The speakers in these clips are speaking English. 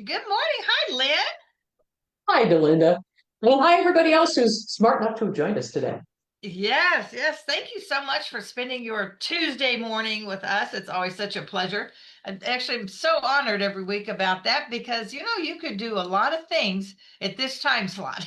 Good morning. Hi, Lynn. Hi, Delinda. Well, hi, everybody else who's smart enough to have joined us today. Yes, yes. Thank you so much for spending your Tuesday morning with us. It's always such a pleasure. And actually, I'm so honored every week about that because you could do a lot of things at this time slot.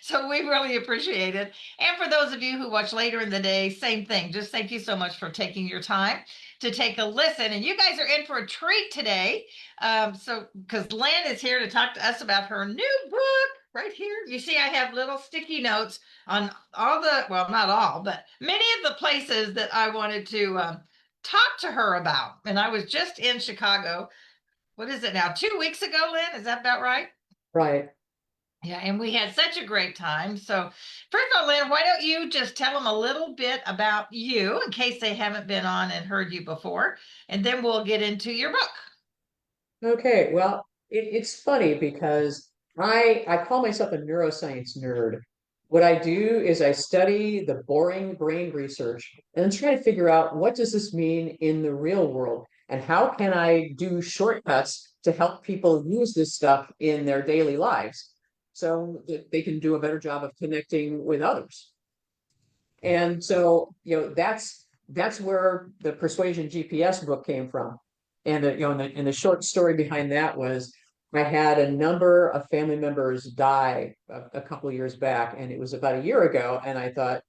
So we really appreciate it. And for those of you who watch later in the day, same thing. Just thank you so much for taking your time to take a listen. And you guys are in for a treat today. So because Lynn is here to talk to us about her new book right here. You see, I have little sticky notes on all well, not all, but many of the places that I wanted to talk to her about. And I was just in Chicago. What is it now? 2 weeks ago, Lynn? Is that about right? Right. Yeah, and we had such a great time. So, first of all, Lynn, why don't you just tell them a little bit about you in case they haven't been on and heard you before, and then we'll get into your book. Okay. Well, it's funny because I call myself a neuroscience nerd. What I do is I study the boring brain research and then try to figure out what does this mean in the real world and how can I do shortcuts to help people use this stuff in their daily lives so that they can do a better job of connecting with others. And so, that's where the Persuasion GPS book came from. And and the short story behind that was I had a number of family members die a couple of years back, and it was about a year ago. And I thought,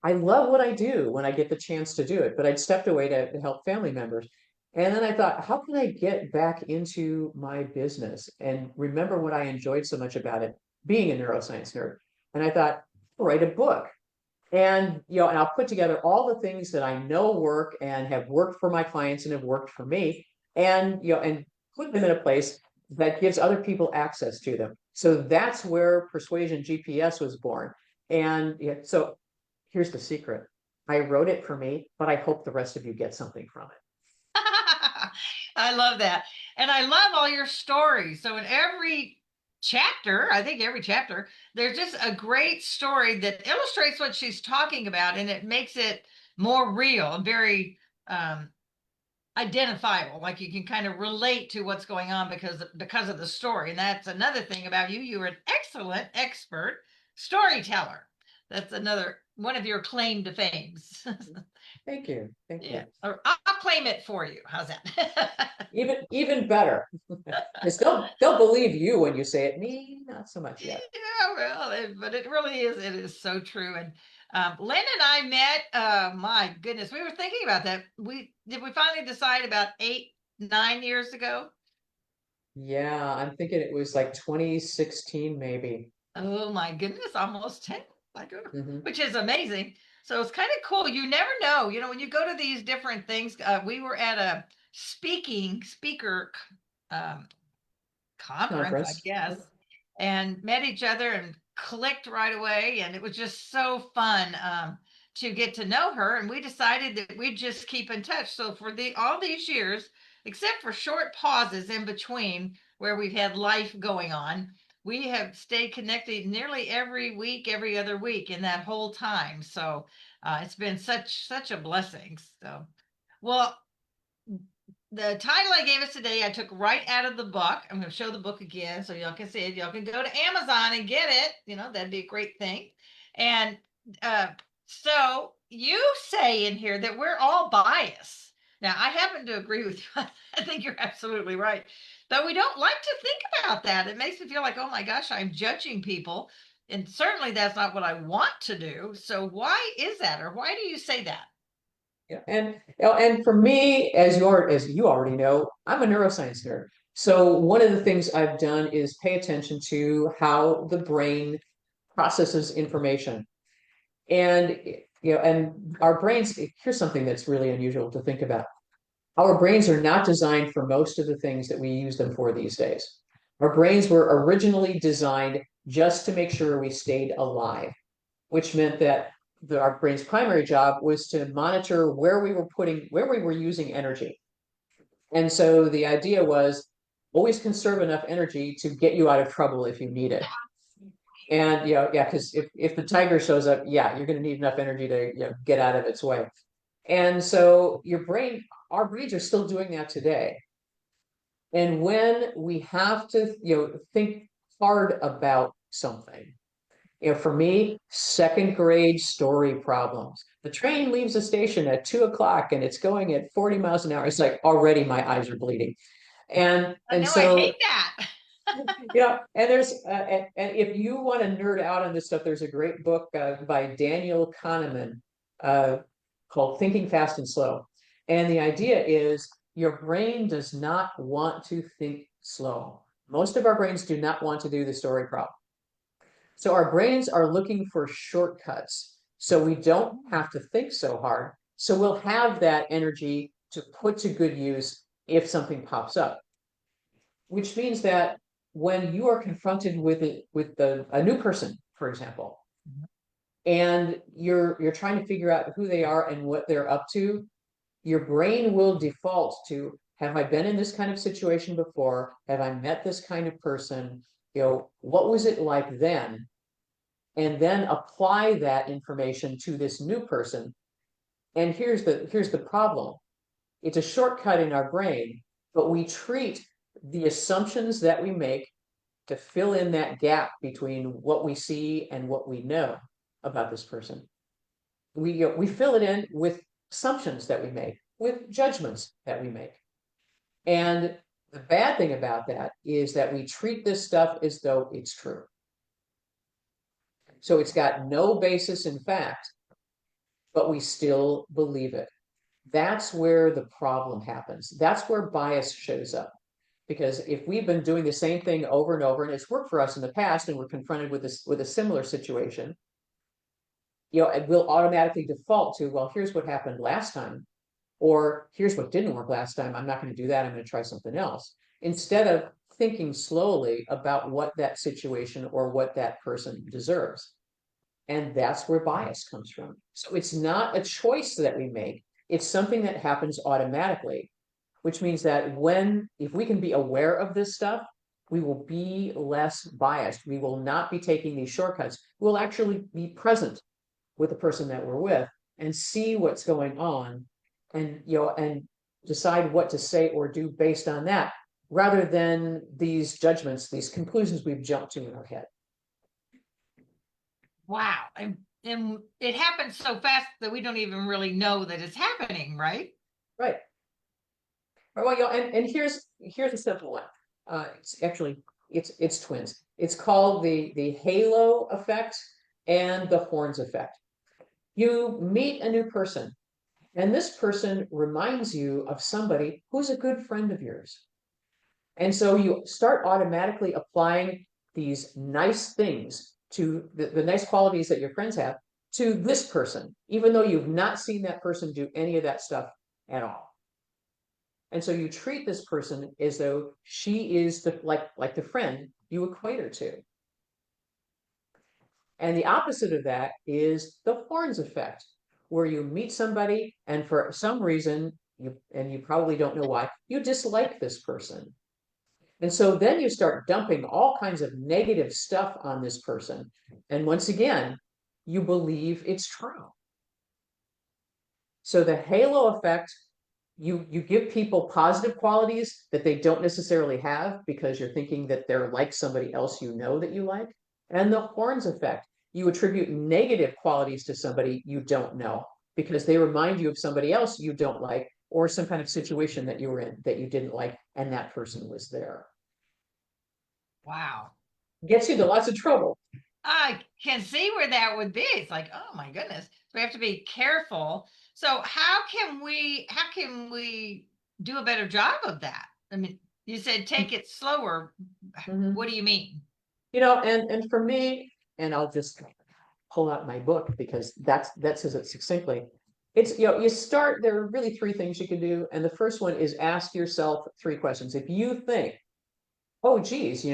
I love what I do when I get the chance to do it, but I'd stepped away to help family members. And then I thought, how can I get back into my business and remember what I enjoyed so much about it, being a neuroscience nerd? And I thought, I'll write a book. And and I'll put together all the things that I know work and have worked for my clients and have worked for me, and and put them in a place that gives other people access to them. So that's where Persuasion GPS was born. And so here's the secret. I wrote it for me, but I hope the rest of you get something from it. I love that. And I love all your stories. So in every chapter, I think every chapter, there's just a great story that illustrates what she's talking about and it makes it more real and very identifiable. Like you can kind of relate to what's going on because of the story. And that's another thing about you. You are an excellent expert storyteller. That's another one of your claim to fames. Thank you. Thank Yeah, you. or I'll claim it for you. How's that? Even better. Because they'll believe you when you say it. Me, not so much yet. Yeah, well, but it really is. It is so true. And Lynn and I met. My goodness, we were thinking about that. We finally decide about 8, 9 years ago. Yeah, I'm thinking it was like 2016, maybe. Oh my goodness, almost 10. My goodness, Hmm. which is amazing. So it's kind of cool. You never know. When you go to these different things. We were at a speaker um, conference, I Conference. guess, and met each other and clicked right away. And it was just so fun to get to know her. And we decided that we'd just keep in touch. So for the all these years, except for short pauses in between where we've had life going on, we have stayed connected nearly every week, every other week in that whole time. So it's been such a blessing. So well, the title I gave us today, I took right out of the book. I'm going to show the book again so y'all can see it. Y'all can go to Amazon and get it. That'd be a great thing. And uh, so you say in here that we're all biased. Now, I happen to agree with you. I think you're absolutely right. But we don't like to think about that. It makes me feel like, oh my gosh, I'm judging people. And certainly that's not what I want to do. So why is that? Or why do you say that? Yeah. And for me, as you already know, I'm a neuroscience nerd. So one of the things I've done is pay attention to how the brain processes information. And and our brains, here's something that's really unusual to think about. Our brains are not designed for most of the things that we use them for these days. Our brains were originally designed just to make sure we stayed alive, which meant that our brain's primary job was to monitor where we were using energy. And so the idea was always conserve enough energy to get you out of trouble if you need it. And yeah, because if the tiger shows up, yeah, you're going to need enough energy to get out of its way. And so our brains are still doing that today. And when we have to, think hard about something, for me, second grade story problems. The train leaves the station at 2 o'clock and it's going at 40 miles an hour. It's like already my eyes are bleeding. And I and know I so hate that. and there's and if you want to nerd out on this stuff, there's a great book by Daniel Kahneman uh, called Thinking Fast and Slow. And the idea is your brain does not want to think slow. Most of our brains do not want to do the story problem. So our brains are looking for shortcuts. So we don't have to think so hard. So we'll have that energy to put to good use if something pops up, which means that when you are confronted with a new person, for example, and you're trying to figure out who they are and what they're up to, your brain will default to, have I been in this kind of situation before? Have I met this kind of person? What was it like then? And then apply that information to this new person. And here's the problem. It's a shortcut in our brain, but we treat the assumptions that we make to fill in that gap between what we see and what we know about this person. We fill it in with assumptions that we make, with judgments that we make. And the bad thing about that is that we treat this stuff as though it's true. So it's got no basis in fact, but we still believe it. That's where the problem happens. That's where bias shows up. Because if we've been doing the same thing over and over, and it's worked for us in the past, and we're confronted with a similar situation, we'll automatically default to, well, here's what happened last time, or here's what didn't work last time. I'm not going to do that. I'm going to try something else. Instead of thinking slowly about what that situation or what that person deserves. And that's where bias comes from. So it's not a choice that we make. It's something that happens automatically, which means that if we can be aware of this stuff, we will be less biased. We will not be taking these shortcuts. We'll actually be present with the person that we're with and see what's going on, and decide what to say or do based on that, rather than these judgments, these conclusions we've jumped to in our head. Wow. And it happens so fast that we don't even really know that it's happening, right? Right. Well, and here's a simple one. It's actually it's twins. It's called the halo effect and the horns effect. You meet a new person, and this person reminds you of somebody who's a good friend of yours. And so you start automatically applying these nice things to the nice qualities that your friends have to this person, even though you've not seen that person do any of that stuff at all. And so you treat this person as though she is like the friend you equate her to. And the opposite of that is the horns effect, where you meet somebody and for some reason, you probably don't know why, you dislike this person. And so then you start dumping all kinds of negative stuff on this person. And once again, you believe it's true. So the halo effect, you give people positive qualities that they don't necessarily have because you're thinking that they're like somebody else you know that you like. And the horns effect, you attribute negative qualities to somebody you don't know because they remind you of somebody else you don't like or some kind of situation that you were in that you didn't like and that person was there. Wow. Gets you to lots of trouble. I can see where that would be. It's like, oh my goodness. So we have to be careful. So how can we do a better job of that? I mean, you said take it slower. Mhm. What do you mean? And for me, and I'll just pull out my book because that says it succinctly. It's you start, there are really three things you can do. And the first one is ask yourself three questions. If you think, oh geez,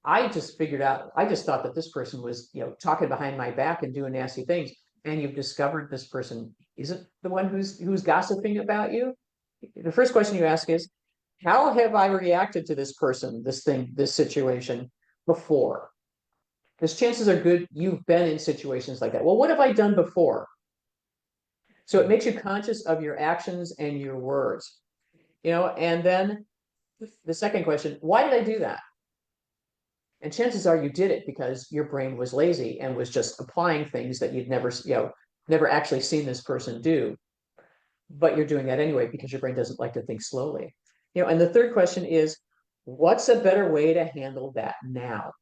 I just figured out, I just thought that this person was, talking behind my back and doing nasty things. And you've discovered this person isn't the one who's gossiping about you. The first question you ask is, how have I reacted to this person, this thing, this situation before? Because chances are good you've been in situations like that. Well, what have I done before? So it makes you conscious of your actions and your words, and then The second question, why did I do that? And chances are you did it because your brain was lazy and was just applying things that you'd never, never actually seen this person do. But you're doing that anyway because your brain doesn't like to think slowly. And the third question is, what's a better way to handle that now?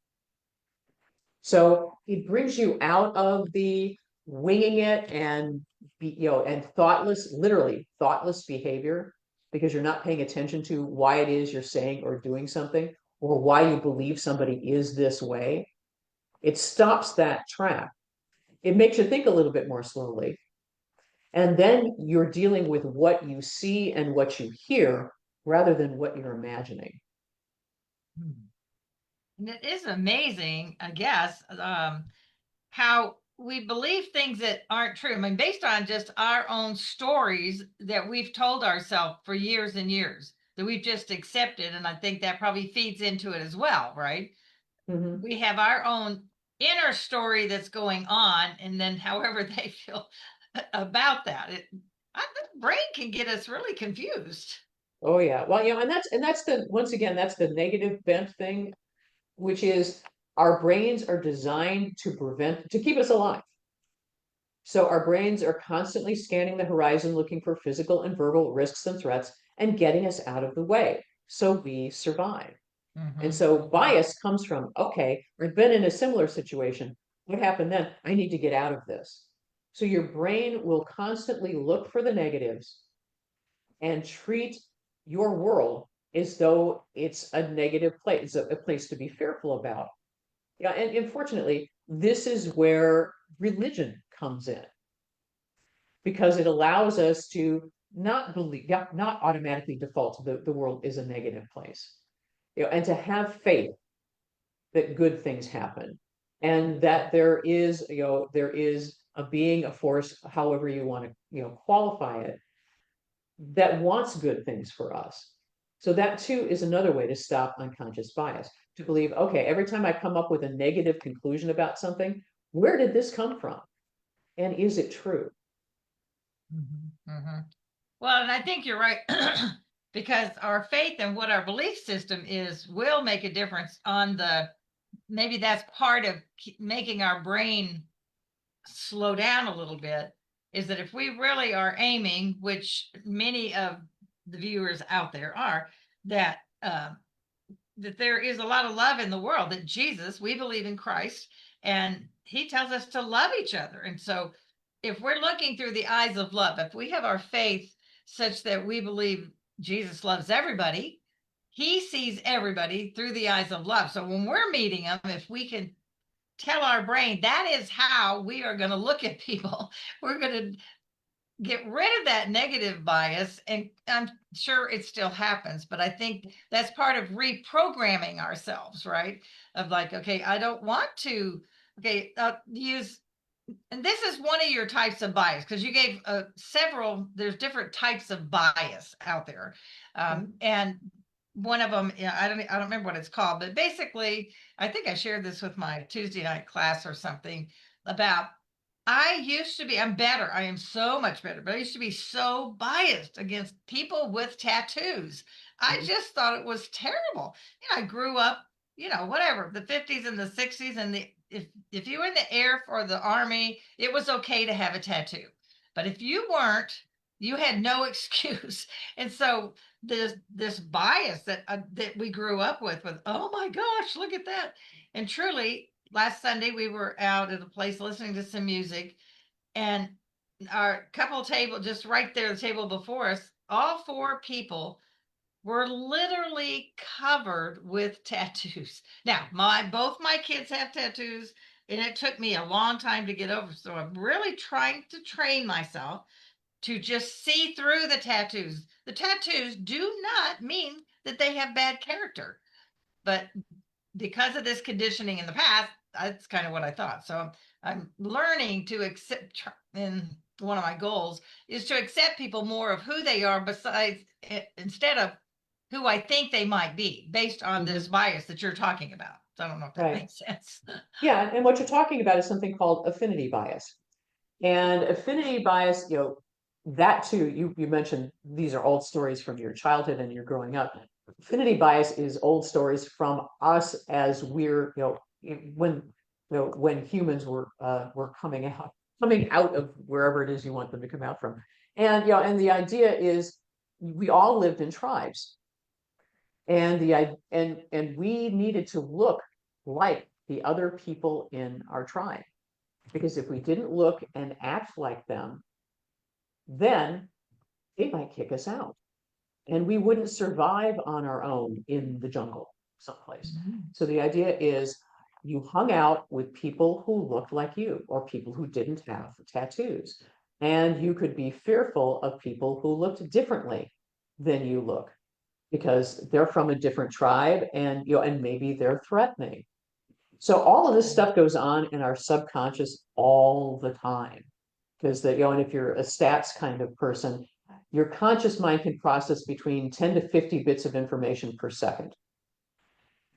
So it brings you out of the winging it and and thoughtless, literally thoughtless behavior because you're not paying attention to why it is you're saying or doing something or why you believe somebody is this way. It stops that track. It makes you think a little bit more slowly. And then you're dealing with what you see and what you hear rather than what you're imagining. And it is amazing, I guess, how we believe things that aren't true. I mean, based on just our own stories that we've told ourselves for years and years that we've just accepted. And I think that probably feeds into it as well, right? Mm-hmm. We have our own inner story that's going on, and then however they feel about that. The brain can get us really confused. Oh yeah. Well, and that's the once again, that's the negative bent thing, which is our brains are designed to keep us alive. So our brains are constantly scanning the horizon, looking for physical and verbal risks and threats and getting us out of the way. So we survive. And Mm-hmm. so bias comes from, okay, I've been in a similar situation. What happened then? I need to get out of this. So your brain will constantly look for the negatives and treat your world as though it's a negative place, a place to be fearful about. Yeah, and unfortunately, this is where religion comes in because it allows us to not believe, yeah, not automatically default to the world is a negative place, and to have faith that good things happen and that there is a being, a force, however you want to, qualify it, that wants good things for us. So that too is another way to stop unconscious bias, to believe, okay, every time I come up with a negative conclusion about something, where did this come from? And is it true? Mm-hmm. Mm-hmm. Well, and I think you're right because our faith and what our belief system is will make a difference on the maybe that's part of making our brain slow down a little bit is that if we really are aiming, which many of the viewers out there are, that that there is a lot of love in the world, that Jesus, we believe in Christ, and he tells us to love each other. And so if we're looking through the eyes of love, if we have our faith such that we believe Jesus loves everybody, he sees everybody through the eyes of love. So when we're meeting them, if we can tell our brain that is how we are going to look at people, we're going to get rid of that negative bias. And I'm sure it still happens, but I think that's part of reprogramming ourselves, right? Of like, okay, I don't want to, okay, use, and this is one of your types of bias because you gave several, there's different types of bias out there. Mhm. And one of them, yeah, I don't remember what it's called, but basically, I think I shared this with my Tuesday night class or something about I used to be, I'm better. I am so much better, but I used to be so biased against people with tattoos. I Mhm. just thought it was terrible. I grew up, whatever, the 50s and the 60s, and if you were in the air or the army, it was okay to have a tattoo. But if you weren't, you had no excuse. And so this bias that we grew up with, oh my gosh, look at that. And truly, last Sunday we were out at a place listening to some music, and our couple table just right there, the table before us, all four people were literally covered with tattoos. Now, both my kids have tattoos, and it took me a long time to get over. So I'm really trying to train myself to just see through the tattoos. The tattoos do not mean that they have bad character, but because of this conditioning in the past, that's kind of what I thought. So I'm learning to accept, and one of my goals is to accept people more of who they are, besides instead of who I think they might be, based on this Mhm. bias that you're talking about. So I don't know if that Right. makes sense. Yeah, and what you're talking about is something called affinity bias. And affinity bias, that too, you mentioned these are old stories from your childhood and your growing up. Affinity bias is old stories from us as we're, when, when humans were coming out of wherever it is you want them to come out from. And, and the idea is we all lived in tribes, and and we needed to look like the other people in our tribe, because if we didn't look and act like them, then they might kick us out and we wouldn't survive on our own in the jungle someplace. Mhm. So the idea is you hung out with people who looked like you or people who didn't have tattoos. And you could be fearful of people who looked differently than you look because they're from a different tribe, and and maybe they're threatening. So all of this stuff goes on in our subconscious all the time. Because and if you're a stats kind of person, your conscious mind can process between 10 to 50 bits of information per second.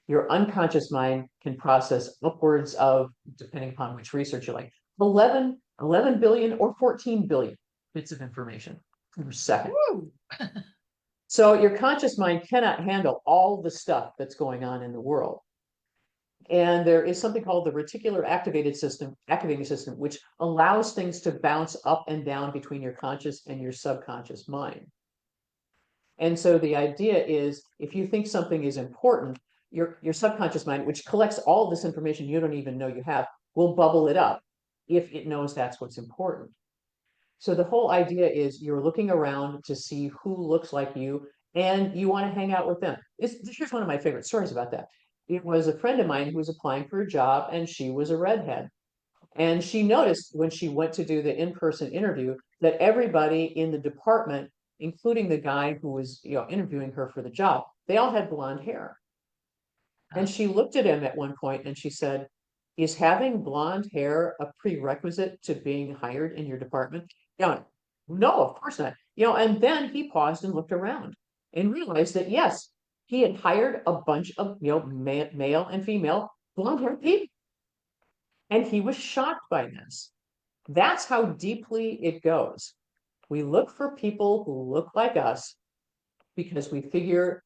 Your unconscious mind can process upwards of, depending upon which research you like, 11 billion or 14 billion bits of information per second. Woo! So your conscious mind cannot handle all the stuff that's going on in the world. And there is something called the reticular activating system, which allows things to bounce up and down between your conscious and your subconscious mind. And so the idea is if you think something is important, your subconscious mind, which collects all this information you don't even know you have, will bubble it up if it knows that's what's important. So the whole idea is you're looking around to see who looks like you and you want to hang out with them. Here's one of my favorite stories about that. It was a friend of mine who was applying for a job and she was a redhead. And she noticed when she went to do the in-person interview that everybody in the department, including the guy who was, interviewing her for the job, they all had blonde hair. And she looked at him at one point and she said, "Is having blonde hair a prerequisite to being hired in your department?" No, of course not. And then he paused and looked around and realized that yes, he had hired a bunch of, male and female blonde haired people. And he was shocked by this. That's how deeply it goes. We look for people who look like us because we figure,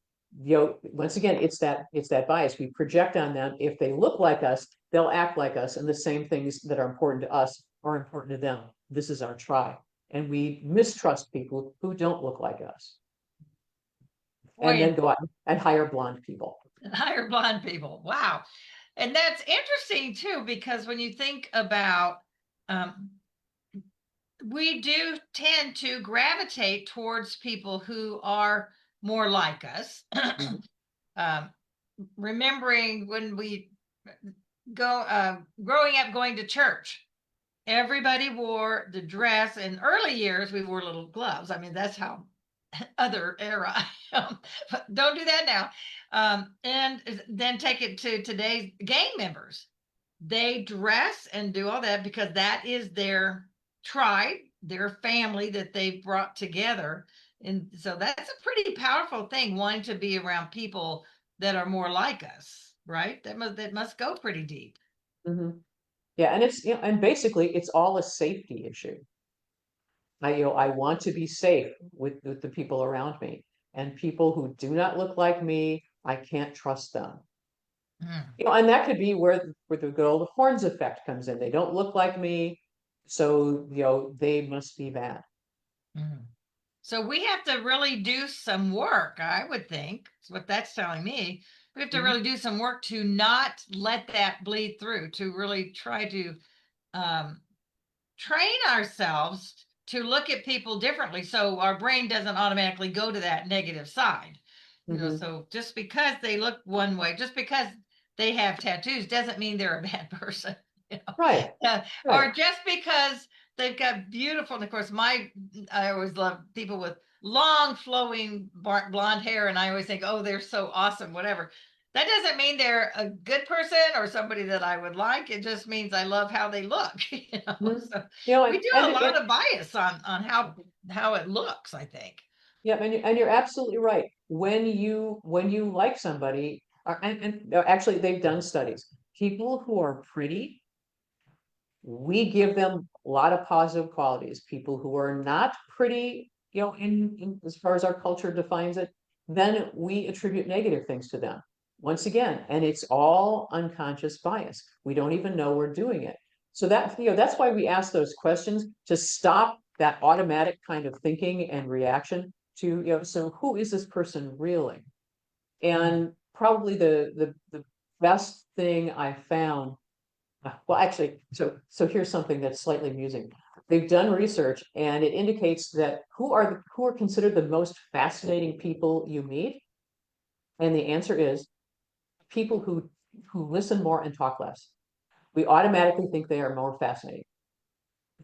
once again, it's that bias. We project on them. If they look like us, they'll act like us, and the same things that are important to us are important to them. This is our tribe. And we mistrust people who don't look like us, and Boy, then go out and hire blonde people. and hire blonde people. Wow. And that's interesting too, because when you think about, um, we do tend to gravitate towards people who are more like us. Mhm. um, Remembering when we growing up going to church, everybody wore the dress. In early years we wore little gloves. I mean, that's how other era. Don't do that now. And then take it to today's gang members. They dress and do all that because that is their tribe, their family that they've brought together. And so that's a pretty powerful thing, wanting to be around people that are more like us, right? That must go pretty deep. Mhm. Yeah, and and basically it's all a safety issue. I want to be safe with the people around me. And people who do not look like me, I can't trust them. Mm. And that could be where the good old horns effect comes in. They don't look like me, so they must be bad. Mm. So we have to really do some work, I would think. Is what that's telling me. We have to Mhm. really do some work to not let that bleed through, to really try to um, train ourselves to look at people differently so our brain doesn't automatically go to that negative side. Mhm. So just because they look one way, just because they have tattoos doesn't mean they're a bad person. you know Right, or right. just because they've got beautiful, and of course I always love people with long flowing blonde hair, and I always think, oh, they're so awesome, whatever. That doesn't mean they're a good person or somebody that I would like. It just means I love how they look. Mhm. So we And, do a lot of bias on how it looks, I think. yeah, and you're absolutely right. When you like somebody, and actually they've done studies. People who are pretty, we give them a lot of positive qualities. People who are not pretty, in as far as our culture defines it, then we attribute negative things to them. Once again, and it's all unconscious bias. We don't even know we're doing it. So that, that's why we ask those questions, to stop that automatic kind of thinking and reaction to, so who is this person really? And probably the best thing I found, well, actually, so here's something that's slightly amusing. They've done research and it indicates that who are considered the most fascinating people you meet, and the answer is people who listen more and talk less. We automatically think they are more fascinating.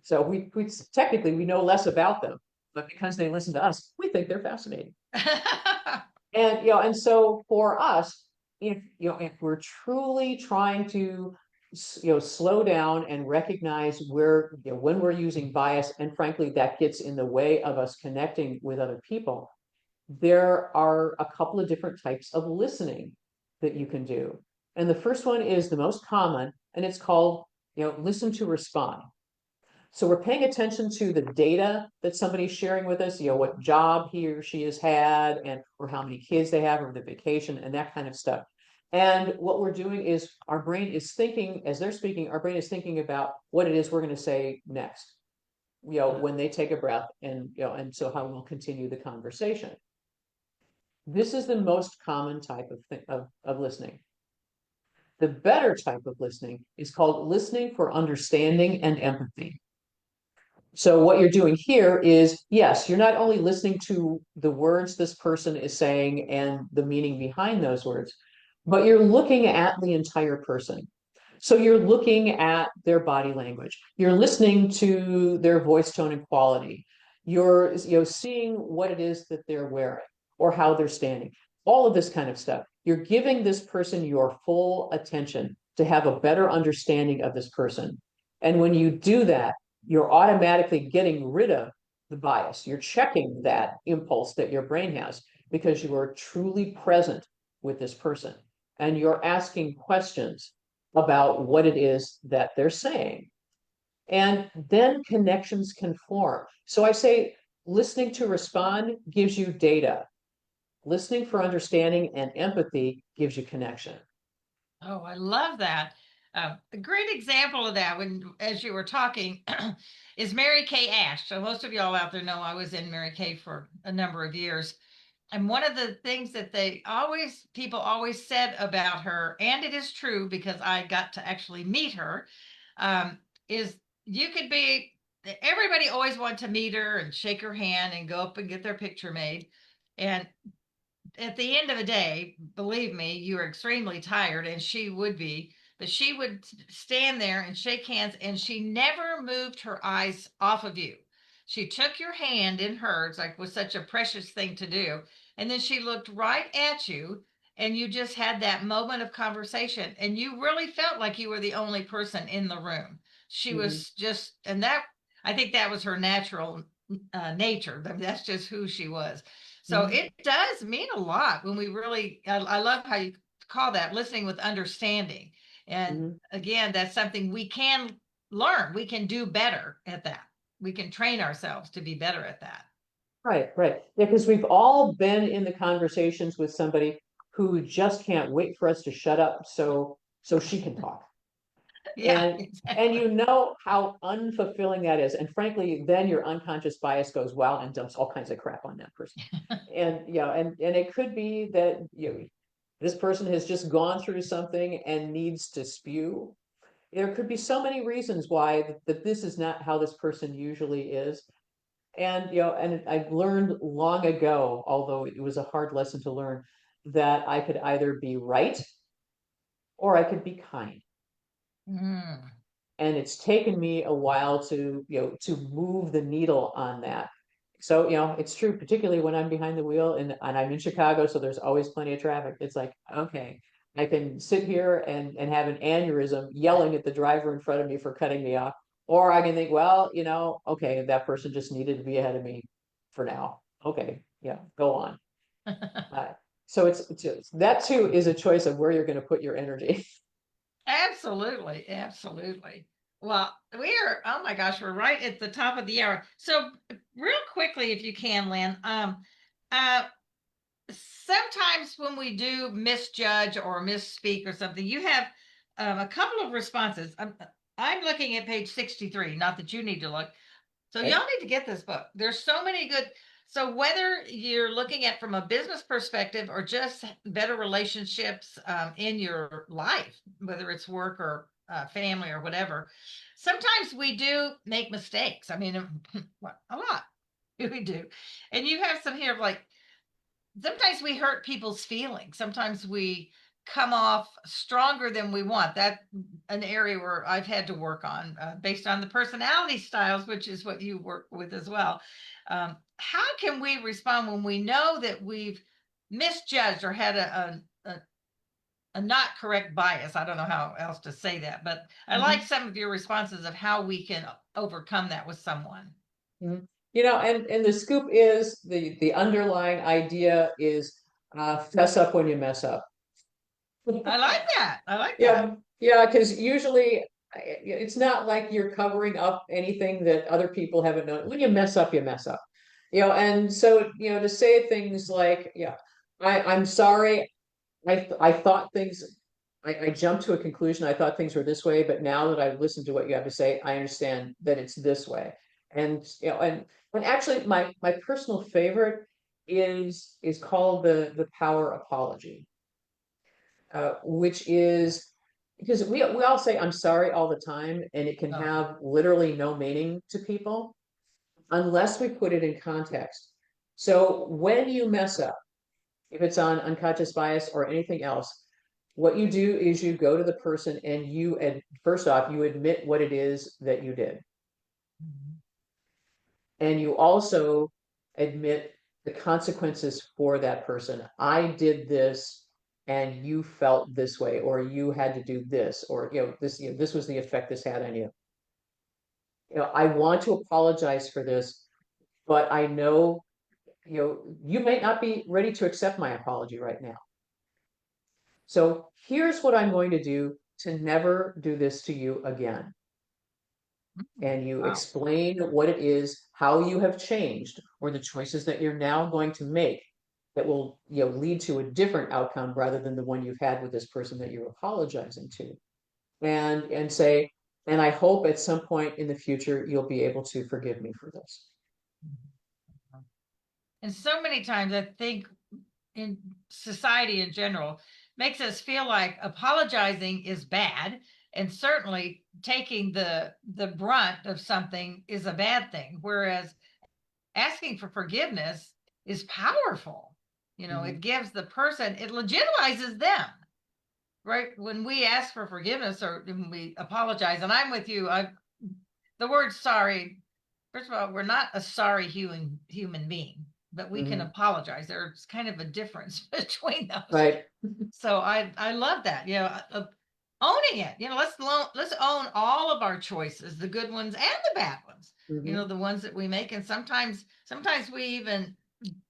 So we technically we know less about them, but because they listen to us, we think they're fascinating. And and so for us, if we're truly trying to slow down and recognize where when we're using bias, and frankly that gets in the way of us connecting with other people, there are a couple of different types of listening that you can do. And the first one is the most common, and it's called listen to respond. So we're paying attention to the data that somebody's sharing with us, what job he or she has had, and or how many kids they have, or the vacation, and that kind of stuff. And what we're doing is our brain is thinking, as they're speaking, our brain is thinking about what it is we're going to say next, when they take a breath, and and so how we'll continue the conversation. This is the most common type of listening. The better type of listening is called listening for understanding and empathy. So what you're doing here is, yes, you're not only listening to the words this person is saying and the meaning behind those words, but you're looking at the entire person. So you're looking at their body language. You're listening to their voice tone and quality. You're seeing what it is that they're wearing or how they're standing. All of this kind of stuff. You're giving this person your full attention to have a better understanding of this person. And when you do that, you're automatically getting rid of the bias. You're checking that impulse that your brain has because you are truly present with this person and you're asking questions about what it is that they're saying. And then connections can form. So I say listening to respond gives you data. Listening for understanding and empathy gives you connection. Oh, I love that. A great example of that, when as you were talking, is Mary Kay Ash. So most of y'all out there know I was in Mary Kay for a number of years. And one of the things that people always said about her, and it is true because I got to actually meet her, is you could be, everybody always wanted to meet her and shake her hand and go up and get their picture made. And at the end of the day, believe me, you are extremely tired, and she would be, but she would stand there and shake hands, and she never moved her eyes off of you. She took your hand in hers, like was such a precious thing to do, and then she looked right at you, and you just had that moment of conversation, and you really felt like you were the only person in the room. She Mhm, was just, and that, I think that was her natural nature. I mean, that's just who she was. So mhm, it does mean a lot when we really, I love how you call that listening with understanding. And mhm. again, that's something we can learn. We can do better at that. We can train ourselves to be better at that. Right, right. Yeah, because we've all been in the conversations with somebody who just can't wait for us to shut up so she can talk. Yeah, And exactly. you know how unfulfilling that is. And frankly, then your unconscious bias goes wild and dumps all kinds of crap on that person. And and it could be that this person has just gone through something and needs to spew. There could be so many reasons why that this is not how this person usually is. And and I learned long ago, although it was a hard lesson to learn, that I could either be right or I could be kind. Mm. And it's taken me a while to to move the needle on that. So it's true, particularly when I'm behind the wheel and I'm in Chicago, so there's always plenty of traffic. It's like, okay, I can sit here and have an aneurysm yelling at the driver in front of me for cutting me off, or I can think, well, okay, that person just needed to be ahead of me for now. Okay, yeah, go on. uh, so that too is a choice of where you're going to put your energy. Absolutely, absolutely. Well, we are, oh my gosh, we're right at the top of the hour. So real quickly, if you can, Lynn, uh, sometimes when we do misjudge or misspeak or something, you have a couple of responses. I'm looking at page 63, not that you need to look. So Okay. y'all need to get this book. There's so many good. So whether you're looking at from a business perspective or just better relationships in your life, whether it's work or family or whatever, sometimes we do make mistakes. I mean, a lot we do. And you have some here of like sometimes we hurt people's feelings. Sometimes we come off stronger than we want. That an area where I've had to work on based on the personality styles, which is what you work with as well. How can we respond when we know that we've misjudged or had a not correct bias? I don't know how else to say that, but I like Mhm. some of your responses of how we can overcome that with someone. Mhm. And the scoop is the underlying idea is fess up when you mess up. I like that. I like that. Yeah, because usually it's not like you're covering up anything that other people haven't known. When you mess up, you mess up. And so, to say things like, yeah, I'm sorry, I thought things, I jumped to a conclusion. I thought things were this way, but now that I've listened to what you have to say, I understand that it's this way. And and actually, my personal favorite is called the power apology, which is because we all say I'm sorry all the time, and it can Oh, have literally no meaning to people unless we put it in context. So when you mess up, if it's on unconscious bias or anything else, what you do is you go to the person and first off, you admit what it is that you did. And you also admit the consequences for that person. I did this and you felt this way, or you had to do this, or this was the effect this had on you. I want to apologize for this, but I know, you might not be ready to accept my apology right now. So here's what I'm going to do to never do this to you again. And you wow. explain what it is, how you have changed, or the choices that you're now going to make that will, lead to a different outcome rather than the one you've had with this person that you're apologizing to. And say, and I hope at some point in the future you'll be able to forgive me for this. And so many times I think in society in general makes us feel like apologizing is bad, and certainly taking the brunt of something is a bad thing, whereas asking for forgiveness is powerful. Mhm. It gives the person, it legitimizes them, right? When we ask for forgiveness or when we apologize, and I'm with you, I the word sorry, first of all, we're not a sorry human being, but we can Mhm. apologize. There's kind of a difference between those. Right. So I love that. Owning it. Let's own all of our choices, the good ones and the bad ones. Mhm. The ones that we make, and sometimes we even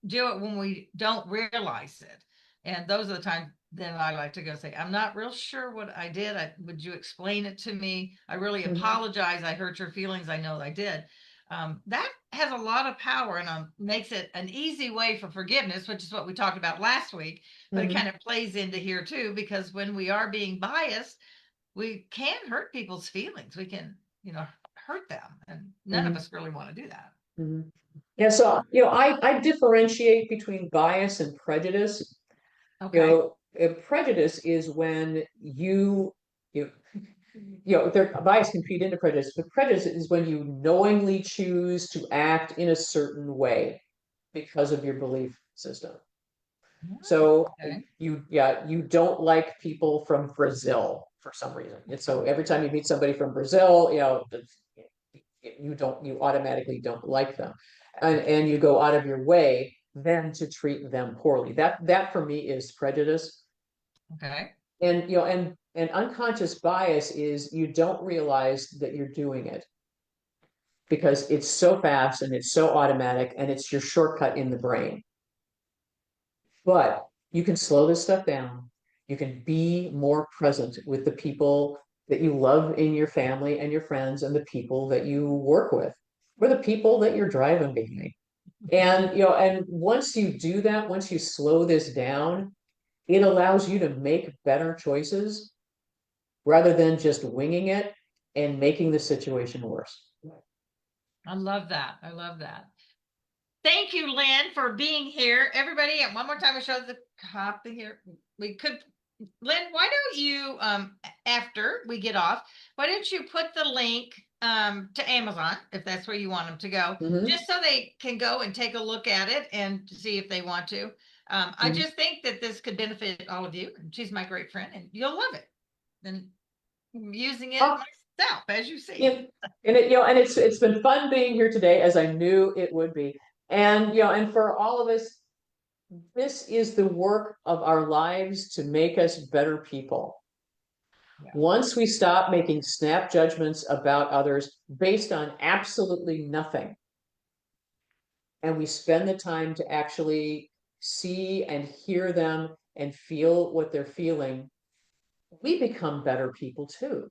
do it when we don't realize it. And those are the times then I like to go say, I'm not real sure what I did. Would you explain it to me? I really Mhm. apologize. I hurt your feelings. I know I did. That has a lot of power and makes it an easy way for forgiveness, which is what we talked about last week. But it kind Mhm. of plays into here too, because when we are being biased, we can hurt people's feelings. We can, hurt them. And none of Mhm. us really want to do that. Mhm. Yeah, so I differentiate between bias and prejudice. Okay. Prejudice is when you bias can feed into prejudice, but prejudice is when you knowingly choose to act in a certain way because of your belief system. So Okay. you don't like people from Brazil for some reason. And so every time you meet somebody from Brazil, you automatically don't like them. And you go out of your way then to treat them poorly. That for me is prejudice. Okay. And unconscious bias is you don't realize that you're doing it because it's so fast and it's so automatic and it's your shortcut in the brain. But you can slow this stuff down. You can be more present with the people that you love in your family and your friends and the people that you work with, or the people that you're driving behind. And, and once you do that, once you slow this down, it allows you to make better choices rather than just winging it and making the situation worse. I love that. I love that. Thank you, Lynn, for being here. Everybody, and one more time, I show the copy here. We could, Lynn, why don't you, after we get off, why don't you put the link to Amazon, if that's where you want them to go, Mhm. just so they can go and take a look at it and see if they want to. I Mhm. just think that this could benefit all of you. And she's my great friend, and you'll love it. And I'm using it Oh, myself, as you see. yeah. And and it's been fun being here today, as I knew it would be. And and for all of us, this is the work of our lives to make us better people. Yeah. Once we stop making snap judgments about others based on absolutely nothing, and we spend the time to actually see and hear them and feel what they're feeling, we become better people too.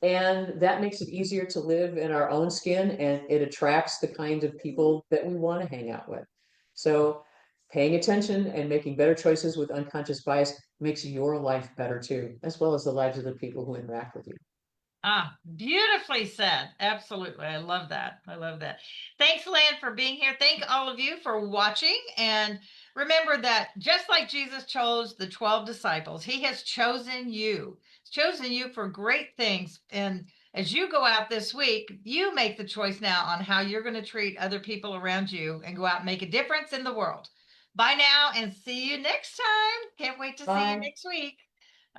And that makes it easier to live in our own skin, and it attracts the kind of people that we want to hang out with. So paying attention and making better choices with unconscious bias makes your life better too, as well as the lives of the people who interact with you. Ah, beautifully said. Absolutely. I love that. I love that. Thanks, Lynn, for being here. Thank all of you for watching. And remember that just like Jesus chose the 12 disciples, he has chosen you. He's chosen you for great things. And as you go out this week, you make the choice now on how you're going to treat other people around you and go out and make a difference in the world. Bye now and see you next time. Can't wait to see you Bye. next week.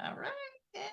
All right.